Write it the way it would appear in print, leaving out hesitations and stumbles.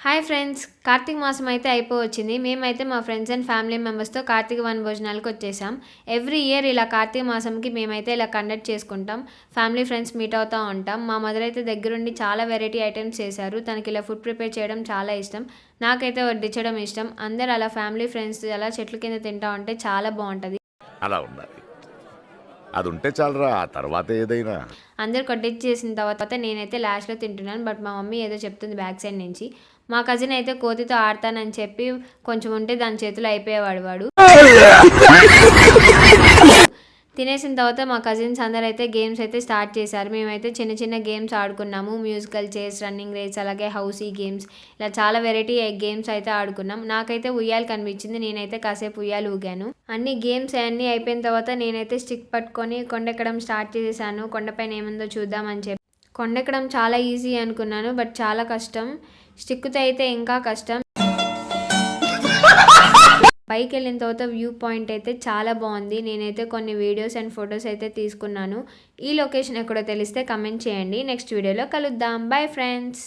Hi friends! Karthika మాసం అయితే అయిపోవచ్చింది. మేమైతే మా ఫ్రెండ్స్ అండ్ ఫ్యామిలీ మెంబర్స్‌తో కార్తీక వన భోజనాలకు వచ్చేసాం. ఎవ్రీ ఇయర్ ఇలా కార్తీక మాసంకి మేమైతే ఇలా కండక్ట్ చేసుకుంటాం. ఫ్యామిలీ ఫ్రెండ్స్ మీట్ అవుతా ఉంటాం. మా మదర్ అయితే దగ్గరుండి చాలా వెరైటీ ఐటెమ్స్ చేశారు. తనకి ఇలా ఫుడ్ ప్రిపేర్ చేయడం చాలా ఇష్టం. నాకైతే వడ్డించడం ఇష్టం. అందరూ అలా ఫ్యామిలీ ఫ్రెండ్స్ అలా చెట్ల కింద తింటా ఉంటే చాలా బావుంటది. అలా ఉండాలి. అదుంటే చాలురా ఆ తర్వాత ఏదైనా. అందరూ కొట్టిచ్చేసిన తర్వాత నేనైతే లాస్ట్‌లో తింటున్నాను. బట్ మా మమ్మీ ఏదో చెప్తుంది బ్యాక్ సైడ్ నుంచి. మా కజిన్ అయితే కోతితో ఆడతానని చెప్పి కొంచెం ఉంటే దాని చేతిలో అయిపోయేవాడు వాడు. తినేసిన తర్వాత మా కజిన్స్ అందరూ అయితే గేమ్స్ అయితే స్టార్ట్ చేశారు. మేమైతే చిన్న చిన్న గేమ్స్ ఆడుకున్నాము. మ్యూజికల్ చైర్స్, రన్నింగ్ రేస్, అలాగే హౌసీ గేమ్స్, ఇలా చాలా వెరైటీ గేమ్స్ అయితే ఆడుకున్నాం. నాకైతే ఉయ్యాలు కనిపించింది. నేనైతే కాసేపు ఉయ్యాలు ఊగాను. అన్ని గేమ్స్ అన్నీ అయిపోయిన తర్వాత నేనైతే స్టిక్ పట్టుకొని కొండెక్కడం స్టార్ట్ చేసేసాను. కొండపైన ఏముందో చూద్దామని చెప్పి. కొండెక్కడం చాలా ఈజీ అనుకున్నాను, బట్ చాలా కష్టం. స్టిక్తో అయితే ఇంకా కష్టం. పైకి వెళ్ళిన తర్వాత వ్యూ పాయింట్ అయితే చాలా బాగుంది. నేనైతే కొన్ని వీడియోస్ అండ్ ఫొటోస్ అయితే తీసుకున్నాను. ఈ లొకేషన్ ఎక్కడో తెలిస్తే కమెంట్ చేయండి. నెక్స్ట్ వీడియోలో కలుద్దాం. Bye friends.